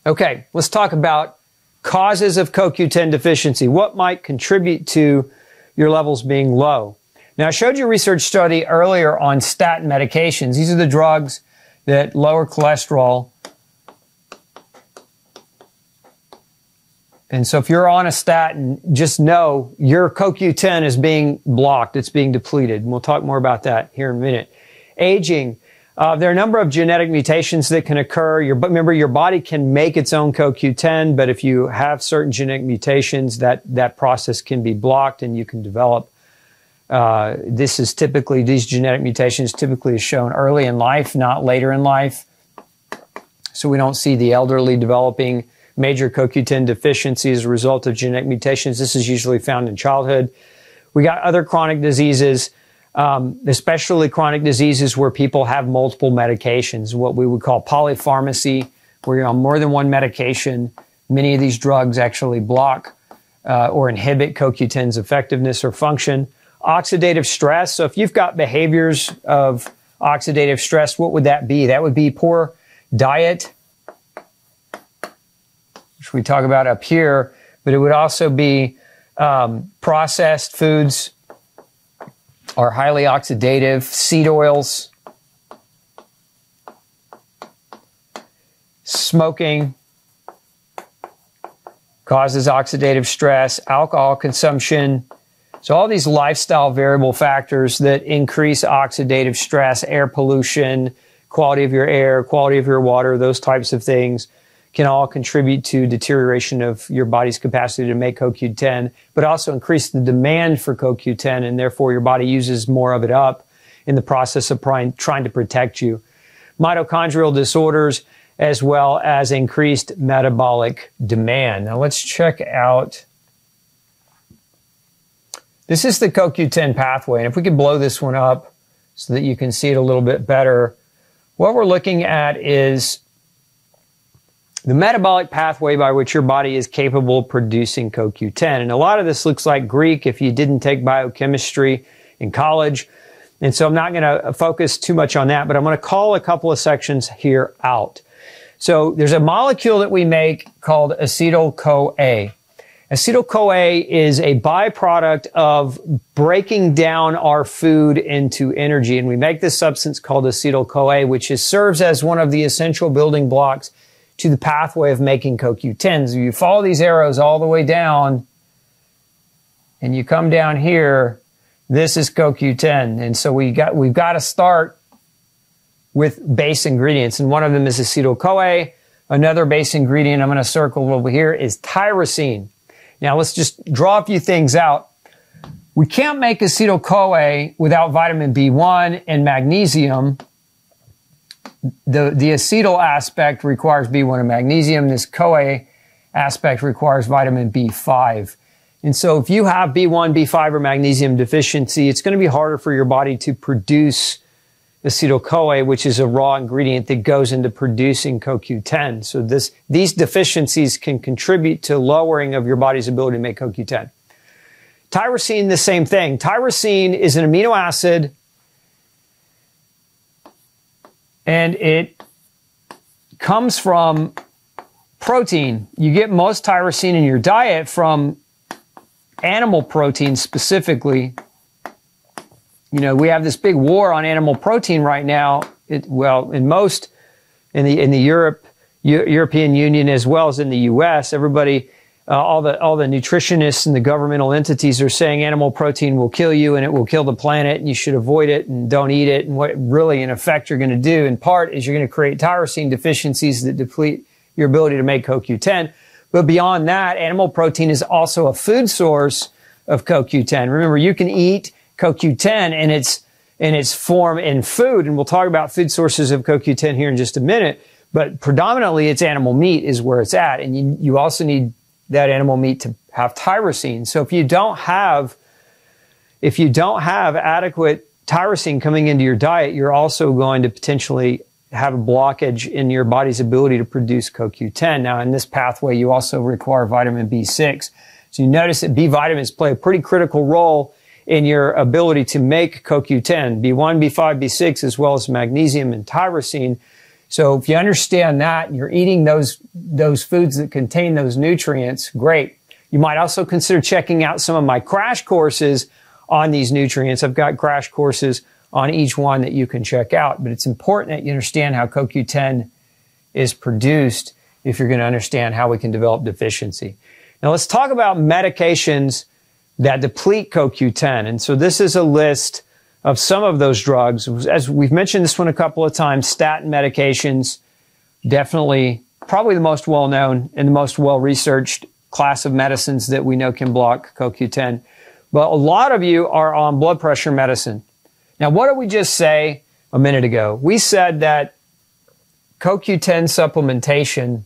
Okay, let's talk about causes of CoQ10 deficiency. What might contribute to your levels being low? Now, I showed you a research study earlier on statin medications. These are the drugs that lower cholesterol. And so if you're on a statin, just know your CoQ10 is being blocked. It's being depleted. And we'll talk more about that here in a minute. Aging. There are a number of genetic mutations that can occur. Remember, your body can make its own CoQ10, but if you have certain genetic mutations, that process can be blocked and you can develop. These genetic mutations typically is shown early in life, not later in life. So we don't see the elderly developing major CoQ10 deficiency as a result of genetic mutations. This is usually found in childhood. We got other chronic diseases, especially chronic diseases where people have multiple medications, what we would call polypharmacy, where you're on more than one medication. Many of these drugs actually block or inhibit CoQ10's effectiveness or function. Oxidative stress. So if you've got behaviors of oxidative stress, what would that be? That would be poor diet, which we talk about up here, but it would also be processed foods are highly oxidative. Seed oils, smoking causes oxidative stress, alcohol consumption. So all these lifestyle variable factors that increase oxidative stress, air pollution, quality of your air, quality of your water, those types of things can all contribute to deterioration of your body's capacity to make CoQ10, but also increase the demand for CoQ10, and therefore your body uses more of it up in the process of trying to protect you. Mitochondrial disorders, as well as increased metabolic demand. Now let's check out, this is the CoQ10 pathway, and if we could blow this one up so that you can see it a little bit better, what we're looking at is the metabolic pathway by which your body is capable of producing CoQ10. And a lot of this looks like Greek if you didn't take biochemistry in college. And so I'm not going to focus too much on that, but I'm going to call a couple of sections here out. So there's a molecule that we make called acetyl-CoA. Acetyl-CoA is a byproduct of breaking down our food into energy. And we make this substance called acetyl-CoA, which serves as one of the essential building blocks to the pathway of making CoQ10. So you follow these arrows all the way down and you come down here, this is CoQ10. And so we've got to start with base ingredients. And one of them is acetyl-CoA. Another base ingredient I'm going to circle over here is tyrosine. Now let's just draw a few things out. We can't make acetyl-CoA without vitamin B1 and magnesium. The acetyl aspect requires B1 and magnesium. This CoA aspect requires vitamin B5. And so if you have B1, B5, or magnesium deficiency, it's going to be harder for your body to produce acetyl-CoA, which is a raw ingredient that goes into producing CoQ10. So these deficiencies can contribute to lowering of your body's ability to make CoQ10. Tyrosine, the same thing. Tyrosine is an amino acid, and it comes from protein. You get most tyrosine in your diet from animal protein specifically. You know, we have this big war on animal protein right now. In the European Union as well as in the U.S., everybody, all the nutritionists and the governmental entities are saying animal protein will kill you and it will kill the planet and you should avoid it and don't eat it. And what really, in effect, you're going to do in part is you're going to create tyrosine deficiencies that deplete your ability to make CoQ10. But beyond that, animal protein is also a food source of CoQ10. Remember, you can eat CoQ10 in its form in food, and we'll talk about food sources of CoQ10 here in just a minute. But predominantly, it's animal meat is where it's at, and you also need that animal meat to have tyrosine. So if you don't have adequate tyrosine coming into your diet, you're also going to potentially have a blockage in your body's ability to produce CoQ10. Now, in this pathway, you also require vitamin B6. So you notice that B vitamins play a pretty critical role in your ability to make CoQ10. B1, B5, B6, as well as magnesium and tyrosine So if you understand that and you're eating those foods that contain those nutrients, great. You might also consider checking out some of my crash courses on these nutrients. I've got crash courses on each one that you can check out, but it's important that you understand how CoQ10 is produced if you're going to understand how we can develop deficiency. Now let's talk about medications that deplete CoQ10. And so this is a list of some of those drugs. As we've mentioned this one a couple of times, statin medications, definitely probably the most well-known and the most well-researched class of medicines that we know can block CoQ10. But a lot of you are on blood pressure medicine. Now, what did we just say a minute ago? We said that CoQ10 supplementation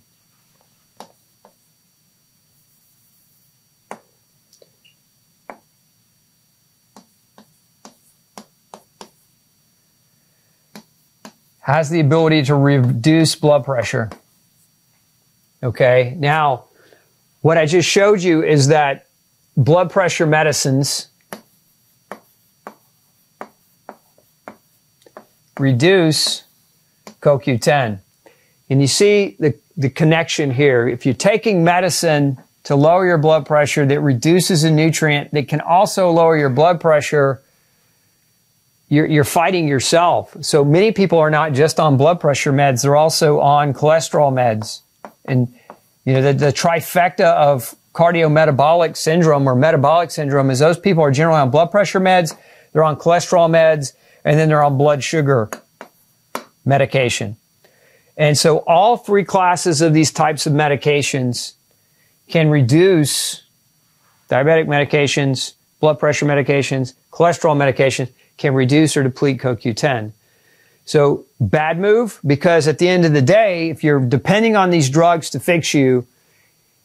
has the ability to reduce blood pressure. Okay, now what I just showed you is that blood pressure medicines reduce CoQ10. And you see the connection here. If you're taking medicine to lower your blood pressure that reduces a nutrient that can also lower your blood pressure, you're fighting yourself. So many people are not just on blood pressure meds, they're also on cholesterol meds. And you know, the trifecta of cardiometabolic syndrome or metabolic syndrome is those people are generally on blood pressure meds, they're on cholesterol meds, and then they're on blood sugar medication. And so all three classes of these types of medications can reduce diabetic medications, blood pressure medications, cholesterol medications, can reduce or deplete CoQ10. So bad move, because at the end of the day, if you're depending on these drugs to fix you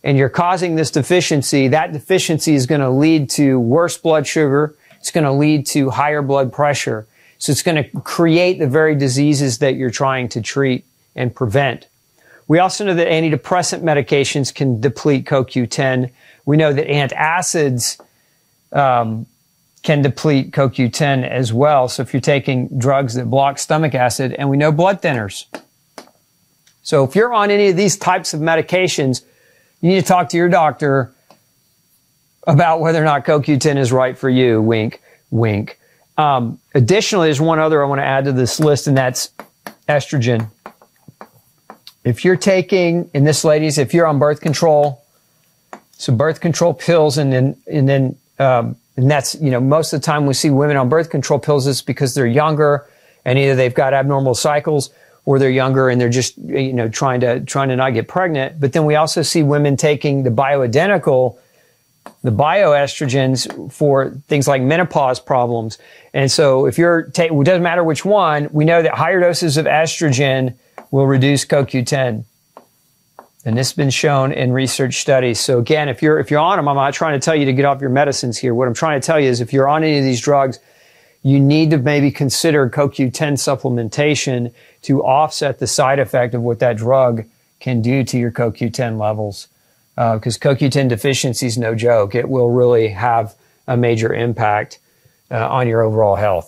and you're causing this deficiency, that deficiency is going to lead to worse blood sugar. It's going to lead to higher blood pressure. So it's going to create the very diseases that you're trying to treat and prevent. We also know that antidepressant medications can deplete CoQ10. We know that antacids can deplete CoQ10 as well. So if you're taking drugs that block stomach acid, and we know blood thinners. So if you're on any of these types of medications, you need to talk to your doctor about whether or not CoQ10 is right for you. Wink, wink. Additionally, there's one other I want to add to this list, and that's estrogen. If you're taking, in this ladies, if you're on birth control, so birth control pills, and that's, you know, most of the time we see women on birth control pills is because they're younger and either they've got abnormal cycles or they're younger and they're just, you know, trying to not get pregnant. But then we also see women taking the bioidentical, the bioestrogens for things like menopause problems. And so if you're it doesn't matter which one, we know that higher doses of estrogen will reduce CoQ10. And this has been shown in research studies. So again, if you're on them, I'm not trying to tell you to get off your medicines here. What I'm trying to tell you is if you're on any of these drugs, you need to maybe consider CoQ10 supplementation to offset the side effect of what that drug can do to your CoQ10 levels. Because CoQ10 deficiency is no joke. It will really have a major impact on your overall health.